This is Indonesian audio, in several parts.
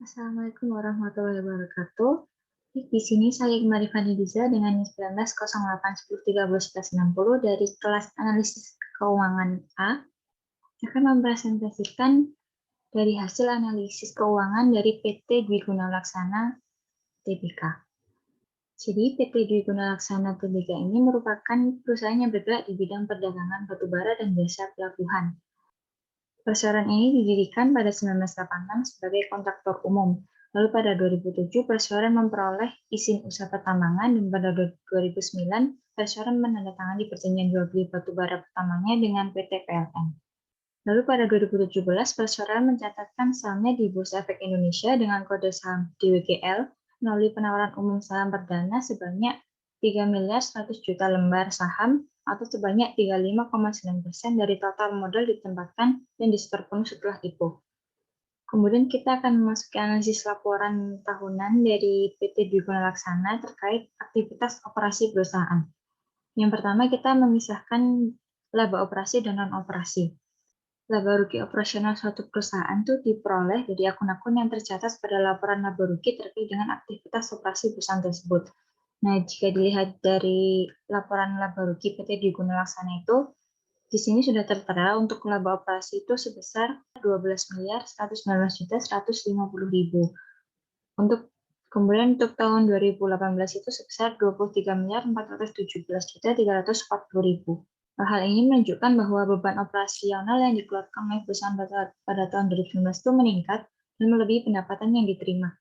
Assalamualaikum warahmatullahi wabarakatuh. Di sini saya Iqmari Fanidiza dengan NIM 190810131160 dari kelas analisis keuangan A akan mempresentasikan dari hasil analisis keuangan dari PT Dwi Guna Laksana Tbk. Jadi PT Dwi Guna Laksana Tbk ini merupakan perusahaan yang bergerak di bidang perdagangan batubara dan jasa pelabuhan. Perusahaan ini didirikan pada 1986 sebagai kontraktor umum. Lalu pada 2007, perusahaan memperoleh izin usaha pertambangan dan pada 2009, perusahaan menandatangani perjanjian jual beli batubara pertamanya dengan PT PLN. Lalu pada 2017, perusahaan mencatatkan sahamnya di Bursa Efek Indonesia dengan kode saham DWGL melalui penawaran umum saham perdana sebanyak 3 miliar 100 juta lembar saham atau sebanyak 35,9% dari total modal ditempatkan dan disetor penuh setelah IPO. Kemudian kita akan memasuki analisis laporan tahunan dari PT Dwi Guna Laksana terkait aktivitas operasi perusahaan. Yang pertama kita memisahkan laba operasi dan non-operasi. Laba rugi operasional suatu perusahaan itu diperoleh dari akun-akun yang tercatat pada laporan laba rugi terkait dengan aktivitas operasi perusahaan tersebut. Nah, jika dilihat dari laporan laba rugi PT Dwi Guna Laksana itu, di sini sudah tertera untuk laba operasi itu sebesar 12 miliar 119 juta 150.000. Kemudian untuk tahun 2018 itu sebesar 23 miliar 417 juta 340.000. Hal ini menunjukkan bahwa beban operasional yang dikeluarkan oleh perusahaan pada tahun 2019 itu meningkat dan melebihi pendapatan yang diterima.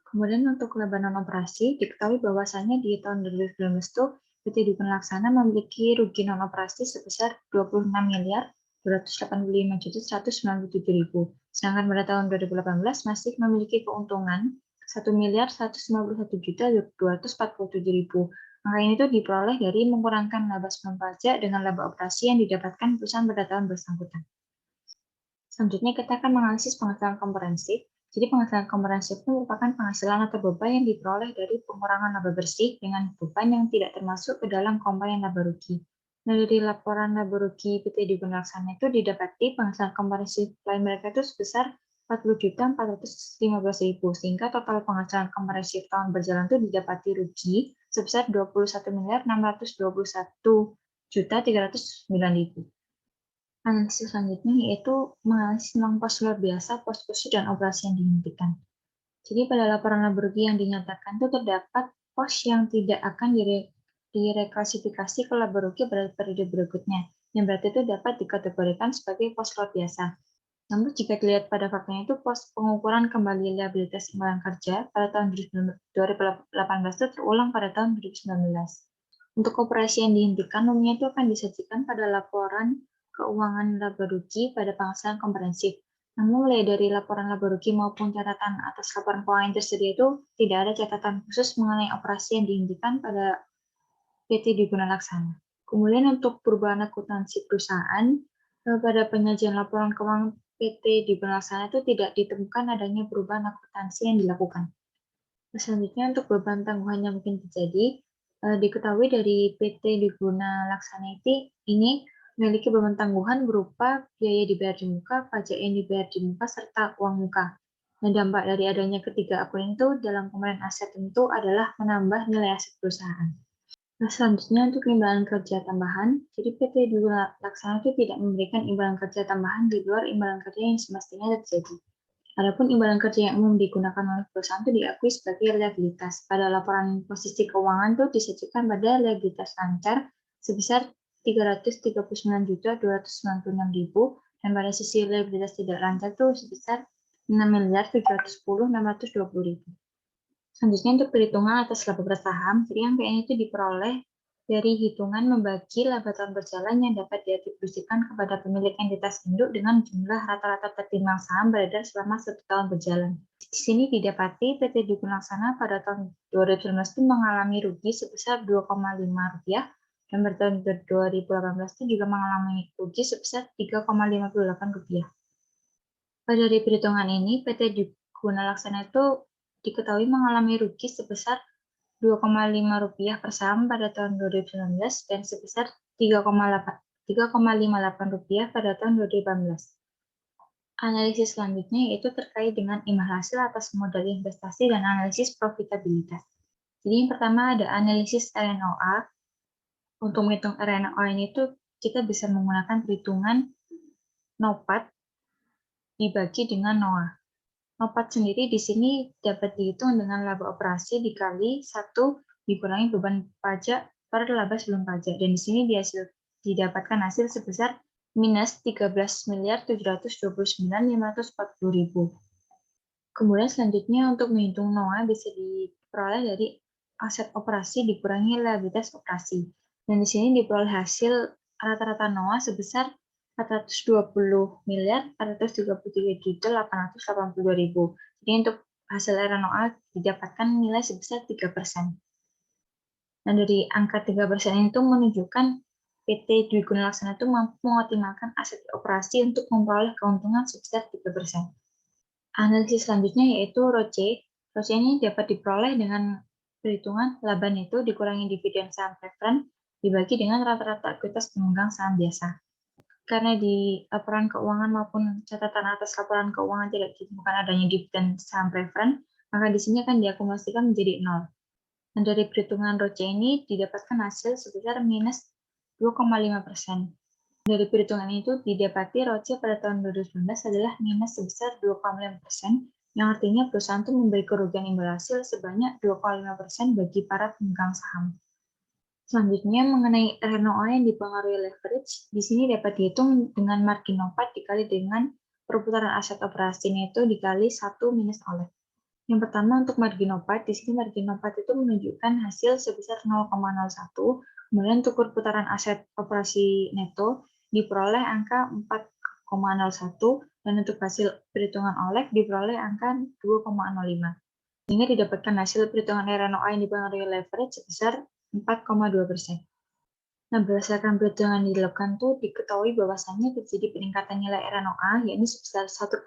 Kemudian untuk laba non-operasi, diketahui bahwasannya di tahun 2019 itu PT Dwi Guna Laksana memiliki rugi non-operasi sebesar 26 miliar 285 juta 197.000. Sedangkan pada tahun 2018 masih memiliki keuntungan 1 miliar 191 juta 247.000. Angka ini tuh diperoleh dari mengurangi laba sebelum pajak dengan laba operasi yang didapatkan perusahaan pada tahun bersangkutan. Selanjutnya kita akan menganalisis penghasilan komprehensif. Jadi penghasilan komprehensif itu merupakan penghasilan atau beban yang diperoleh dari pengurangan laba bersih dengan beban yang tidak termasuk ke dalam komponen laba rugi. Nah, dari laporan laba rugi PT Dwi Guna Laksana itu didapati penghasilan komprehensif lain mereka itu sebesar 40.415.000 sehingga total penghasilan komprehensif tahun berjalan itu didapati rugi sebesar 21.621.309.000. Analisis selanjutnya yaitu menganalisis tentang pos luar biasa, pos khusus, dan operasi yang dihentikan. Jadi pada laporan laba rugi yang dinyatakan itu terdapat pos yang tidak akan direklasifikasi ke laba rugi pada periode berikutnya, yang berarti itu dapat dikategorikan sebagai pos luar biasa. Namun jika dilihat pada faktanya itu pos pengukuran kembali liabilitas imbalan kerja pada tahun 2018 itu terulang pada tahun 2019. Untuk operasi yang dihentikan umumnya itu akan disajikan pada laporan keuangan laba rugi pada penghasilan komprehensif. Namun mulai dari laporan laba rugi maupun catatan atas laporan keuangan yang tersedia itu tidak ada catatan khusus mengenai operasi yang dihentikan pada PT Dwi Guna Laksana. Kemudian untuk perubahan akuntansi perusahaan, pada penyajian laporan keuangan PT Dwi Guna Laksana itu tidak ditemukan adanya perubahan akuntansi yang dilakukan. Selanjutnya untuk beban tangguhan yang mungkin terjadi, diketahui dari PT Dwi Guna Laksana ini memiliki beban tangguhan berupa biaya dibayar di muka, pajak yang dibayar di muka, serta uang muka. Dan dampak dari adanya ketiga akun itu dalam komponen aset tentu adalah menambah nilai aset perusahaan. Nah, selanjutnya untuk imbalan kerja tambahan, jadi PT Dwi Guna Laksana itu tidak memberikan imbalan kerja tambahan di luar imbalan kerja yang semestinya terjadi. Adapun imbalan kerja yang umum digunakan oleh perusahaan itu diakui sebagai liabilitas. Pada laporan posisi keuangan itu disajikan pada liabilitas lancar sebesar 339.296.000 dan pada sisi liabilitas tidak lancar itu sebesar 6.710.620.000. Selanjutnya untuk perhitungan atas laba per saham, jadi angka ini itu diperoleh dari hitungan membagi laba tahun berjalan yang dapat diatribusikan kepada pemilik entitas induk dengan jumlah rata-rata tertimbang saham beredar selama 1 tahun berjalan. Di sini didapati PT Dwi Guna Laksana pada tahun 2019 itu mengalami rugi sebesar 2,5 rupiah dan pada tahun 2018 itu juga mengalami rugi sebesar 3,58 rupiah. Pada dari perhitungan ini, PT Dwi Guna Laksana itu diketahui mengalami rugi sebesar 2,5 rupiah per saham pada tahun 2019 dan sebesar 3,58 rupiah pada tahun 2018. Analisis selanjutnya yaitu terkait dengan imbal hasil atas modal investasi dan analisis profitabilitas. Jadi yang pertama ada analisis RNOA. Untuk menghitung RNOA ini tuh kita bisa menggunakan perhitungan NOPAT dibagi dengan NOA. NOPAT sendiri di sini dapat dihitung dengan laba operasi dikali 1 dikurangi beban pajak per laba sebelum pajak. Dan di sini didapatkan hasil sebesar minus 13.729.540.000. Kemudian selanjutnya untuk menghitung NOA bisa diperoleh dari aset operasi dikurangi liabilitas operasi. Dan di sini diperoleh hasil rata-rata NOA sebesar 420.433.882.000. Jadi untuk hasil RNOA didapatkan nilai sebesar 3%. Dan dari angka 3% itu menunjukkan PT Dwi Guna Laksana itu mampu mengoptimalkan aset operasi untuk memperoleh keuntungan sebesar 3%. Analisis selanjutnya yaitu ROCE. ROCE ini dapat diperoleh dengan perhitungan laba neto dikurangi dividen saham preferen dibagi dengan rata-rata ekuitas pemegang saham biasa. Karena di laporan keuangan maupun catatan atas laporan keuangan tidak ditemukan adanya dividen saham preferen, maka di sini akan diakumulasikan menjadi 0. Dan dari perhitungan ROCE ini didapatkan hasil sebesar minus 2,5%. Dari perhitungan itu didapati ROCE pada tahun 2019 adalah minus sebesar 2,5%, yang artinya perusahaan itu memberi kerugian imbal hasil sebanyak 2,5% bagi para pemegang saham. Selanjutnya mengenai RNOA yang dipengaruhi leverage, di sini dapat dihitung dengan margin NOPAT dikali dengan perputaran aset operasi neto dikali 1 minus OLED. Yang pertama untuk margin NOPAT, di sini margin NOPAT itu menunjukkan hasil sebesar 0,01, kemudian untuk perputaran aset operasi neto diperoleh angka 4,01, dan untuk hasil perhitungan OLED diperoleh angka 2,05. Sehingga didapatkan hasil perhitungan RNOA yang dipengaruhi leverage sebesar 4,2%. Nah, berdasarkan perhitungan yang dilakukan tuh diketahui bahwasannya terjadi peningkatan nilai RNOA yakni sebesar 1,2%,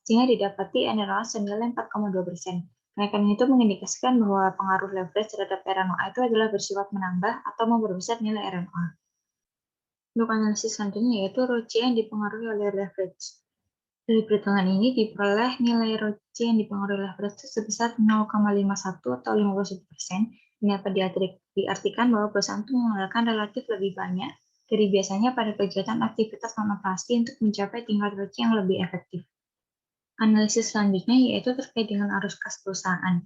sehingga didapati RNOA senilai 4,2%. Kenaikan itu mengindikasikan bahwa pengaruh leverage terhadap RNOA itu adalah bersifat menambah atau memperbesar nilai RNOA. Untuk analisis selanjutnya yaitu ROCE yang dipengaruhi oleh leverage. Dari perhitungan ini diperoleh nilai ROCE yang dipengaruhi leverage sebesar 0,51 atau 51%. Ini dapat diartikan bahwa perusahaan itu menggunakan relatif lebih banyak dari biasanya pada kegiatan aktivitas non-operasi untuk mencapai tingkat ROCE yang lebih efektif. Analisis selanjutnya yaitu terkait dengan arus kas perusahaan.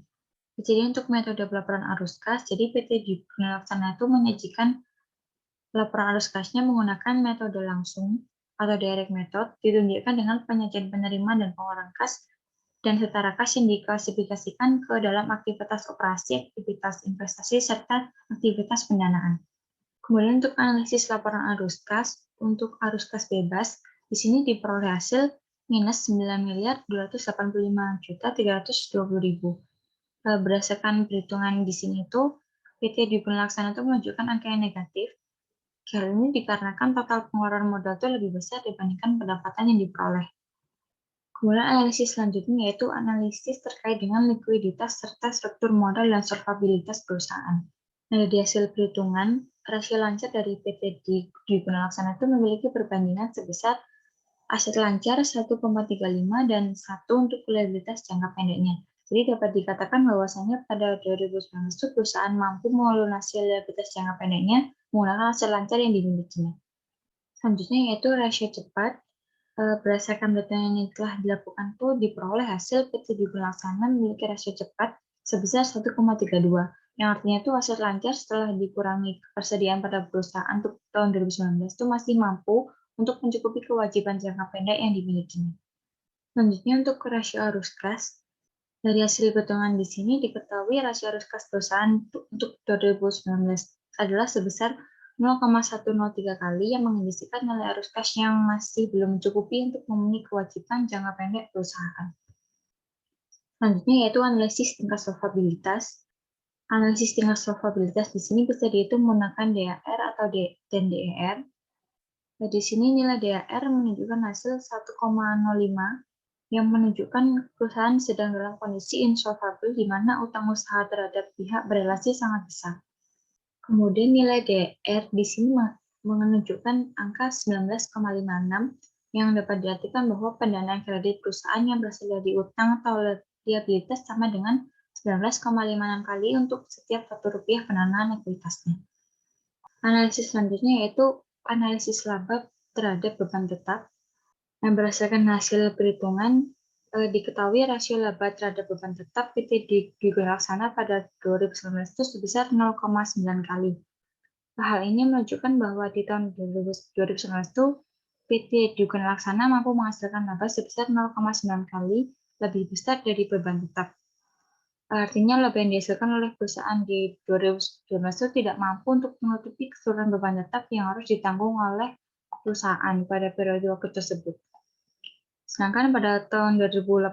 Jadi untuk metode pelaporan arus kas, jadi PT Dwi Guna Laksana itu menyajikan laporan arus kasnya menggunakan metode langsung atau direct method, ditunjukkan dengan penyajian penerimaan dan pengeluaran kas dan setara kas yang diklasifikasikan ke dalam aktivitas operasi, aktivitas investasi, serta aktivitas pendanaan. Kemudian untuk analisis laporan arus kas, untuk arus kas bebas, di sini diperoleh hasil minus 9.285.320.000. Berdasarkan perhitungan di sini itu, PT Dwi Guna Laksana itu menunjukkan angka yang negatif. Hal ini dikarenakan total pengeluaran modal itu lebih besar dibandingkan pendapatan yang diperoleh. Kemudian analisis selanjutnya yaitu analisis terkait dengan likuiditas serta struktur modal dan solvabilitas perusahaan. Nah, dari hasil perhitungan, rasio lancar dari PT Dwi Guna Laksana itu memiliki perbandingan sebesar aset lancar 1,35 dan 1 untuk liabilitas jangka pendeknya. Jadi dapat dikatakan bahwasanya pada 2019 itu perusahaan mampu melunasi liabilitas jangka pendeknya menggunakan aset lancar yang dimilikinya. Selanjutnya yaitu rasio cepat. Berdasarkan perhitungan yang telah dilakukan tuh diperoleh hasil PT Dwi Guna Laksana memiliki rasio cepat sebesar 1,32, yang artinya itu aset lancar setelah dikurangi persediaan pada perusahaan untuk tahun 2019 itu masih mampu untuk mencukupi kewajiban jangka pendek yang dimilikinya. Selanjutnya untuk rasio arus kas, dari hasil perhitungan di sini diketahui rasio arus kas perusahaan untuk 2019 adalah sebesar 0,103 kali yang mengindikasikan nilai arus kas yang masih belum mencukupi untuk memenuhi kewajiban jangka pendek perusahaan. Selanjutnya yaitu analisis tingkat solvabilitas. Analisis tingkat solvabilitas di sini bisa dihitung menggunakan DAR atau DER. Nah, di sini nilai DAR menunjukkan hasil 1,05 yang menunjukkan perusahaan sedang dalam kondisi insolvable di mana utang usaha terhadap pihak berelasi sangat besar. Kemudian nilai DR di sini menunjukkan angka 19,56 yang dapat diartikan bahwa pendanaan kredit perusahaan yang berasal dari utang atau liabilitas sama dengan 19,56 kali untuk setiap Rp1 pendanaan ekuitasnya. Analisis selanjutnya yaitu analisis laba terhadap beban tetap. Yang berdasarkan hasil perhitungan, diketahui rasio laba terhadap beban tetap PT Dwi Laksana pada 2019 itu sebesar 0,9 kali. Hal ini menunjukkan bahwa di tahun 2019 itu PT Dwi Laksana mampu menghasilkan laba sebesar 0,9 kali lebih besar dari beban tetap. Artinya laba yang dihasilkan oleh perusahaan di 2019 itu tidak mampu untuk menutupi keseluruhan beban tetap yang harus ditanggung oleh perusahaan pada periode waktu tersebut. Sedangkan pada tahun 2018,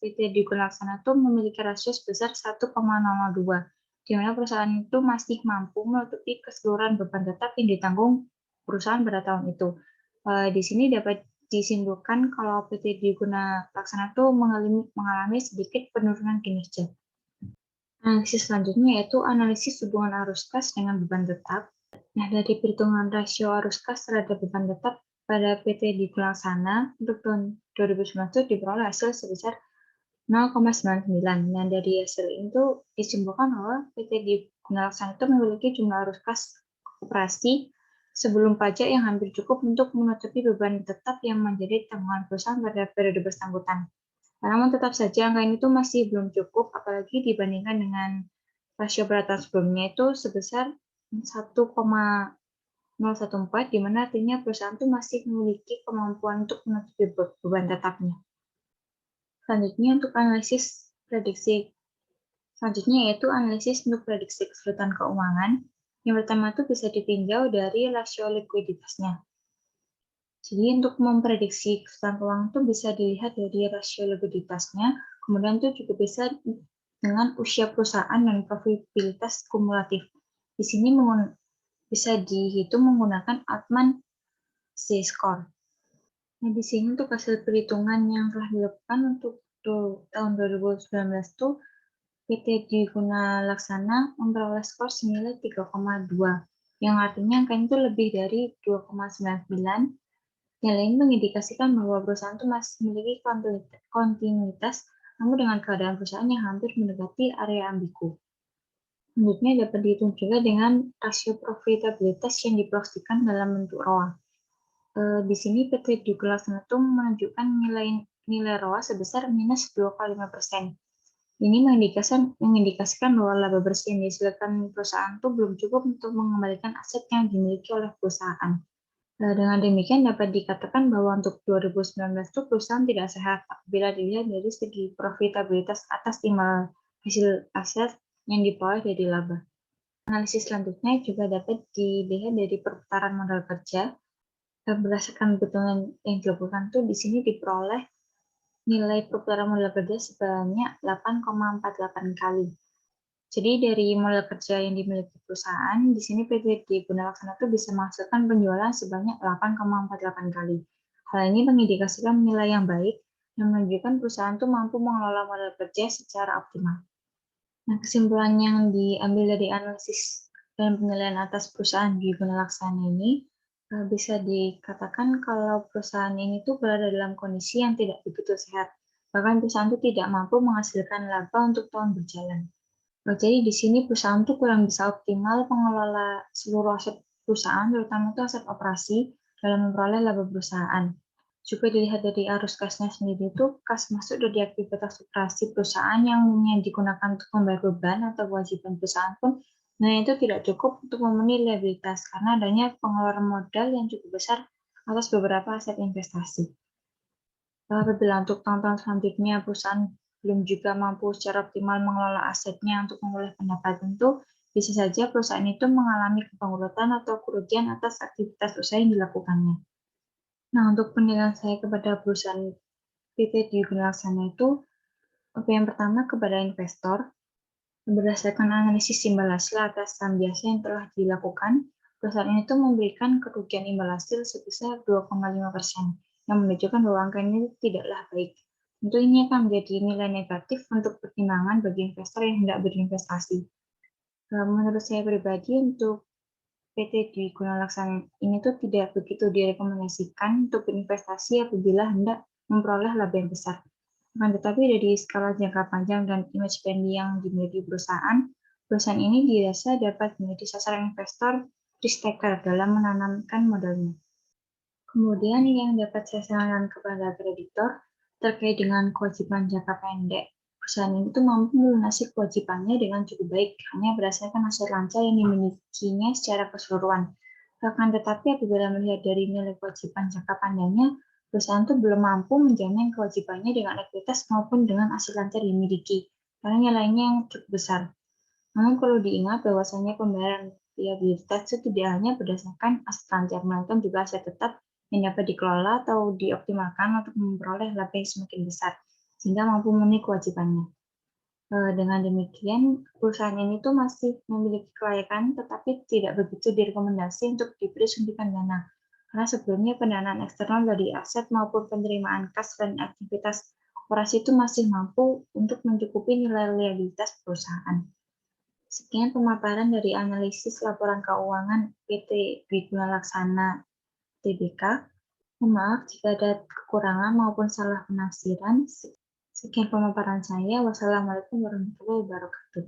PT Dwi Laksana itu memiliki rasio sebesar 1,002, di mana perusahaan itu masih mampu menutupi keseluruhan beban tetap yang ditanggung perusahaan pada tahun itu. Di sini dapat disimpulkan kalau PT Dwi Laksana itu mengalami sedikit penurunan kinerja. Analisis selanjutnya yaitu analisis hubungan arus kas dengan beban tetap. Nah, dari perhitungan rasio arus kas terhadap beban tetap pada PT Dwi Laksana untuk tahun 2019 itu diperoleh hasil sebesar 0,99. Nah, dari hasil itu disimpulkan bahwa PT Dwi Laksana itu memiliki jumlah arus kas operasi sebelum pajak yang hampir cukup untuk menutupi beban tetap yang menjadi tanggungan perusahaan pada periode bersangkutan. Namun tetap saja angka ini tuh masih belum cukup, apalagi dibandingkan dengan rasio pada tahun sebelumnya itu sebesar 1,014, di mana artinya perusahaan itu masih memiliki kemampuan untuk menutupi beban tetapnya. Selanjutnya untuk analisis prediksi. Selanjutnya yaitu analisis untuk prediksi kesulitan keuangan. Yang pertama itu bisa ditinjau dari rasio likuiditasnya. Jadi untuk memprediksi kesulitan keuangan itu bisa dilihat dari rasio likuiditasnya, kemudian itu juga bisa dengan usia perusahaan dan profitabilitas kumulatif. Di sini bisa dihitung menggunakan Altman Z-score. Nah, di sini untuk hasil perhitungan yang telah dilakukan untuk tahun 2019 itu PT Dwi Laksana memperoleh skor senilai 3,2, yang artinya angka itu lebih dari 2,99. Nilai ini mengindikasikan bahwa perusahaan itu masih memiliki kontinuitas, namun dengan keadaan perusahaan yang hampir mendekati area ambigu. Selanjutnya dapat dihitung juga dengan rasio profitabilitas yang diproyeksikan dalam bentuk ROA. Di sini PT Dwi Laksana itu menunjukkan nilai ROA sebesar minus 2,5%. Ini mengindikasikan bahwa laba bersih yang dihasilkan perusahaan itu belum cukup untuk mengembalikan aset yang dimiliki oleh perusahaan. Dengan demikian dapat dikatakan bahwa untuk 2019 itu perusahaan tidak sehat apabila dilihat dari segi profitabilitas atas timbal hasil aset yang diperoleh dari laba. Analisis selanjutnya juga dapat dilihat dari perputaran modal kerja. Berdasarkan perhitungan yang dilakukan itu di sini diperoleh nilai perputaran modal kerja sebanyak 8,48 kali. Jadi dari modal kerja yang dimiliki perusahaan, di sini PT Dwi Laksana itu bisa menghasilkan penjualan sebanyak 8,48 kali. Hal ini mengindikasikan nilai yang baik dan menunjukkan perusahaan itu mampu mengelola modal kerja secara optimal. Nah, kesimpulan yang diambil dari analisis dan penilaian atas perusahaan Dwi Laksana ini bisa dikatakan kalau perusahaan ini tuh berada dalam kondisi yang tidak begitu sehat. Bahkan perusahaan itu tidak mampu menghasilkan laba untuk tahun berjalan. Jadi di sini perusahaan itu kurang bisa optimal mengelola seluruh aset perusahaan, terutama itu aset operasi dalam memperoleh laba perusahaan. Juga dilihat dari arus kasnya sendiri itu, kas masuk dari aktivitas operasi perusahaan yang umumnya digunakan untuk membayar beban atau kewajiban perusahaan pun, nah itu tidak cukup untuk memenuhi liabilitas karena adanya pengeluaran modal yang cukup besar atas beberapa aset investasi. Apabila untuk tahun-tahun selanjutnya perusahaan belum juga mampu secara optimal mengelola asetnya untuk memulai pendapatan itu, bisa saja perusahaan itu mengalami kebangkrutan atau kerugian atas aktivitas usaha yang dilakukannya. Nah, untuk penilaian saya kepada perusahaan PT Dwi Laksana itu, yang pertama kepada investor, berdasarkan analisis imbal hasil atas saham biasa yang telah dilakukan, perusahaan ini tuh memberikan kerugian imbal hasil sebesar 2,5%, yang menunjukkan bahwa angka ini tidaklah baik. Tentu ini akan menjadi nilai negatif untuk pertimbangan bagi investor yang hendak berinvestasi. Menurut saya pribadi, untuk PT Dwi Gunalaksana ini tuh tidak begitu direkomendasikan untuk berinvestasi apabila hendak memperoleh laba yang besar. Akan tetapi dari skala jangka panjang dan image brand yang dimiliki perusahaan, perusahaan ini dirasa dapat menjadi sasaran investor risk taker dalam menanamkan modalnya. Kemudian yang dapat saya sarankan kepada kreditor terkait dengan kewajiban jangka pendek. Perusahaan itu mampu melunasi kewajibannya dengan cukup baik hanya berdasarkan hasil lancar yang dimilikinya secara keseluruhan. Akan tetapi apabila melihat dari nilai kewajiban jangka panjangnya, perusahaan itu belum mampu menjamin kewajibannya dengan ekuitas maupun dengan hasil lancar yang dimiliki, karena nilainya yang cukup besar. Namun perlu diingat bahwasanya pembayaran liabilitas itu tidak hanya berdasarkan aset lancar, melainkan juga aset tetap yang dapat dikelola atau dioptimalkan untuk memperoleh laba yang semakin besar, sehingga mampu memenuhi kewajibannya. Dengan demikian, perusahaan ini tuh masih memiliki kelayakan, tetapi tidak begitu direkomendasi untuk diberi suntikan dana. Karena sebelumnya pendanaan eksternal dari aset maupun penerimaan kas dan aktivitas operasi itu masih mampu untuk mencukupi nilai liabilitas perusahaan. Sekian pemaparan dari analisis laporan keuangan PT Dwi Gunalaksana Tbk. Mohon maaf jika ada kekurangan maupun salah penafsiran. Sekian pemaparan saya. Wassalamualaikum warahmatullahi wabarakatuh.